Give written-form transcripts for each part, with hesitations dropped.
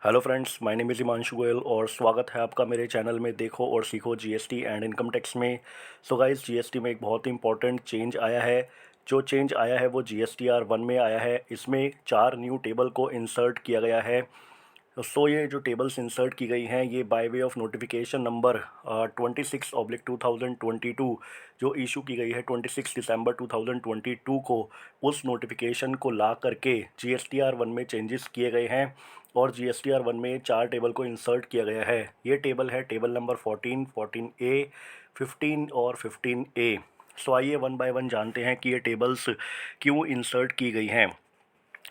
Hello friends, my name is Himanshu Goyal और स्वागत है आपका मेरे चैनल में देखो और सीखो जीएसटी एंड इनकम टैक्स में। सो गाइस, जीएसटी में एक बहुत ही इंपॉर्टेंट चेंज आया है। जो चेंज आया है वो जीएसटीआर 1 में आया है। इसमें 4 न्यू टेबल को इंसर्ट किया गया है। सो ये जो टेबल्स इंसर्ट की गई हैं ये by way of notification number 26/2022 जो इशू की गई है 26 दिसंबर 2022 को, उस नोटिफिकेशन को ला करके जीएसटीआर 1 में चेंजेस किए गए हैं और जीएसटीआर 1 में 4 टेबल को इंसर्ट किया गया है। ये टेबल है टेबल नंबर 14, 14A, 15 और 15A। सो आइए वन बाय वन जानते हैं कि ये टेबल्स क्यों इंसर्ट की गई हैं।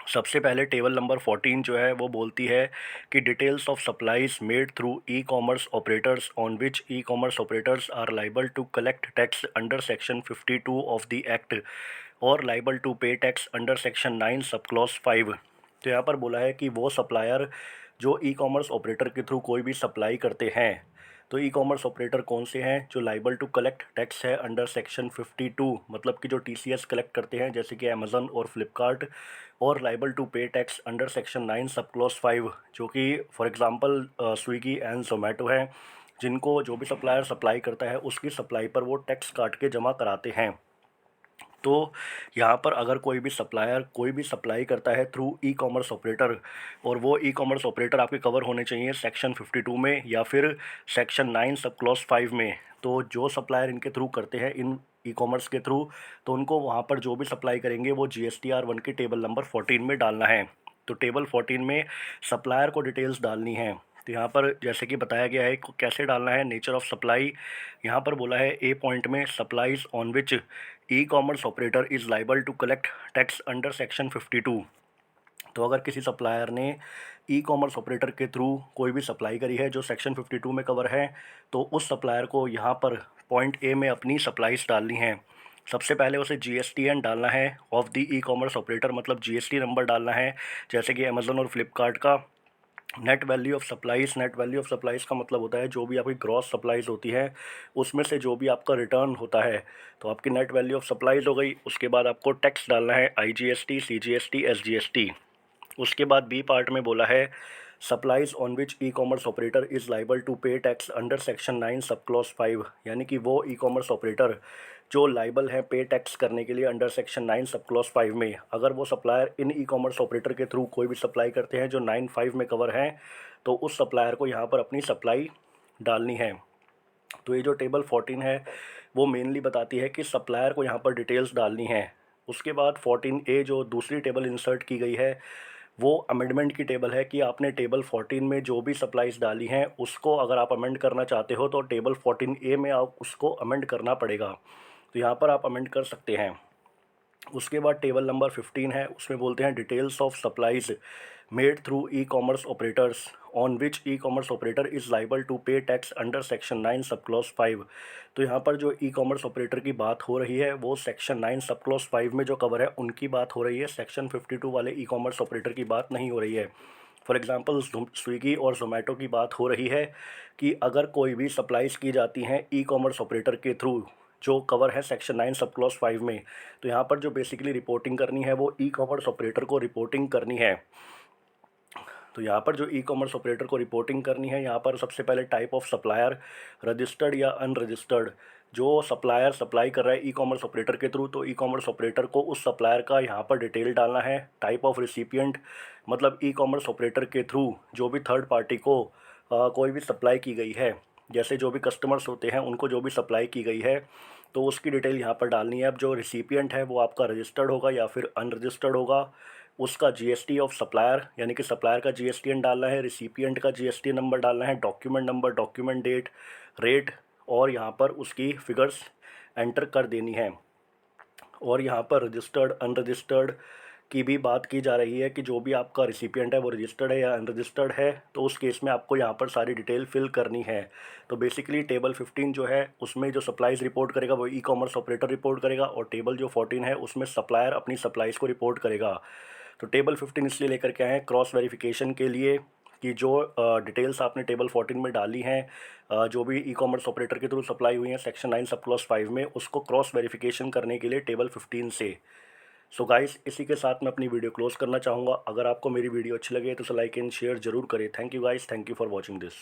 सबसे पहले टेबल नंबर 14 जो है वो बोलती है कि details of supplies made through e commerce operators on which e commerce operators are liable to collect tax under section 52 of the act और liable to pay tax under section 9 sub clause 5। तो यहाँ पर बोला है कि वो supplier जो ई commerce operator के थ्रू कोई भी सप्लाई करते हैं, तो ई कॉमर्स ऑपरेटर कौन से हैं जो लाइबल टू कलेक्ट टैक्स है अंडर सेक्शन 52, मतलब कि जो टीसीएस कलेक्ट करते हैं जैसे कि अमेज़न और फ्लिपकार्ट, और liable to pay tax under section 9 sub clause 5 जो कि for example Swiggy and Zomato है, जिनको जो भी सप्लायर सप्लाई करता है उसकी सप्लाई पर वो टैक्स काट के जमा कराते हैं। तो यहाँ पर अगर कोई भी सप्लायर कोई भी सप्लाई करता है थ्रू ई कॉमर्स ऑपरेटर और वो ई कॉमर्स ऑपरेटर आपके कवर होने चाहिए सेक्शन 52 में या फिर सेक्शन 9 सब क्लॉज 5 में, तो जो सप्लायर इनके थ्रू करते हैं इन ई कॉमर्स के थ्रू, तो उनको वहाँ पर जो भी सप्लाई करेंगे वो जीएसटीआर 1 के टेबल नंबर 14 में डालना है। तो टेबल 14 में सप्लायर को डिटेल्स डालनी है। तो यहाँ पर जैसे कि बताया गया है कैसे डालना है। नेचर ऑफ सप्लाई यहाँ पर बोला है ए पॉइंट में, supplies on which e commerce operator is liable to collect tax under section 52। तो अगर किसी सप्लायर ने ई कॉमर्स ऑपरेटर के थ्रू कोई भी सप्लाई करी है जो सेक्शन 52 में कवर है, तो उस सप्लायर को यहाँ पर पॉइंट ए में अपनी सप्लाईज डालनी है। सबसे पहले उसे जीएसटीएन डालना है of the E commerce operator, मतलब जीएसटी नंबर डालना है, जैसे कि अमेज़न और फ्लिपकार्ट का। Net value of supplies, net value of supplies का मतलब होता है जो भी आपकी ग्रॉस सप्लाईज़ होती है उसमें से जो भी आपका रिटर्न होता है, तो आपकी नेट वैल्यू ऑफ सप्लाईज़ हो गई। उसके बाद आपको टैक्स डालना है आईजीएसटी, सीजीएसटी, एसजीएसटी। उसके बाद बी पार्ट में बोला है supplies on which e commerce operator is liable to pay tax under section 9 sub clause 5, यानी कि वो ई कॉमर्स ऑपरेटर जो लाइबल है पे टैक्स करने के लिए अंडर सेक्शन 9 सब क्लॉज 5 में, अगर वो supplier in E commerce operator के थ्रू कोई भी सप्लाई करते हैं जो 9(5) में कवर हैं, तो उस सप्लायर को यहाँ पर अपनी सप्लाई डालनी है। तो ये जो टेबल 14 है वो मेनली बताती है कि सप्लायर को यहाँ पर डिटेल्स डालनी है। उसके बाद 14A जो दूसरी टेबल इंसर्ट की गई है वो अमेंडमेंट की टेबल है कि आपने टेबल 14 में जो भी सप्लाईज डाली हैं उसको अगर आप अमेंड करना चाहते हो तो टेबल 14A में आप उसको अमेंड करना पड़ेगा। तो यहाँ पर आप अमेंड कर सकते हैं। उसके बाद टेबल नंबर 15 है, उसमें बोलते हैं details of supplies made through e commerce operators on which e commerce operator is liable to pay tax under section 9 sub clause 5। तो यहाँ पर जो ई कॉमर्स ऑपरेटर की बात हो रही है वो सेक्शन 9 सब क्लॉज 5 में जो कवर है उनकी बात हो रही है, सेक्शन 52 वाले ई कॉमर्स ऑपरेटर की बात नहीं हो रही है। फॉर एग्जांपल स्विगी और जोमेटो की बात हो रही है कि अगर कोई भी सप्लाईज की जाती हैं ई कॉमर्स ऑपरेटर के थ्रू जो कवर है सेक्शन 9 सब क्लॉज 5 में, तो यहाँ पर जो बेसिकली रिपोर्टिंग करनी है वो ई कॉमर्स ऑपरेटर को रिपोर्टिंग करनी है। तो यहाँ पर जो ई कॉमर्स ऑपरेटर को रिपोर्टिंग करनी है, यहाँ पर सबसे पहले टाइप ऑफ सप्लायर, रजिस्टर्ड या अनरजिस्टर्ड। जो सप्लायर सप्लाई कर रहा है ई कॉमर्स ऑपरेटर के थ्रू, तो ई कॉमर्स ऑपरेटर को उस सप्लायर का यहाँ पर डिटेल डालना है। टाइप ऑफ रिसिपिएंट, मतलब ई कॉमर्स ऑपरेटर के थ्रू जो भी थर्ड पार्टी को कोई भी सप्लाई की गई है, जैसे जो भी कस्टमर्स होते हैं उनको जो भी सप्लाई की गई है तो उसकी डिटेल यहाँ पर डालनी है। अब जो रिसिपिएंट है वो आपका रजिस्टर्ड होगा या फिर अनरजिस्टर्ड होगा, उसका जीएसटी ऑफ सप्लायर यानी कि सप्लायर का जीएसटीएन डालना है, रिसिपिएंट का जीएसटी नंबर डालना है, document number, document date, rate, और यहाँ पर उसकी फिगर्स एंटर कर देनी है। और यहाँ पर रजिस्टर्ड अनरजिस्टर्ड की भी बात की जा रही है कि जो भी आपका रिसिपिएंट है वो रजिस्टर्ड है या अनरजिस्टर्ड है, तो उस केस में आपको यहाँ पर सारी डिटेल फिल करनी है। तो बेसिकली टेबल 15 जो है उसमें जो सप्लाईज रिपोर्ट करेगा वो ई कॉमर्स ऑपरेटर रिपोर्ट करेगा, और टेबल जो 14 है उसमें सप्लायर अपनी सप्लाईज को रिपोर्ट करेगा। तो टेबल 15 इसलिए लेकर के आए हैं क्रॉस वेरिफिकेशन के लिए कि जो डिटेल्स आपने टेबल 14 में डाली हैं, जो भी ई कॉमर्स ऑपरेटर के थ्रू सप्लाई हुई हैं सेक्शन 9 सब क्लॉज 5 में, उसको क्रॉस वेरिफिकेशन करने के लिए टेबल 15 से। सो गाइस, इसी के साथ मैं अपनी वीडियो क्लोज करना चाहूँगा। अगर आपको मेरी वीडियो अच्छी लगे तो लाइक एंड शेयर जरूर करें। Thank you guys, thank you for watching this.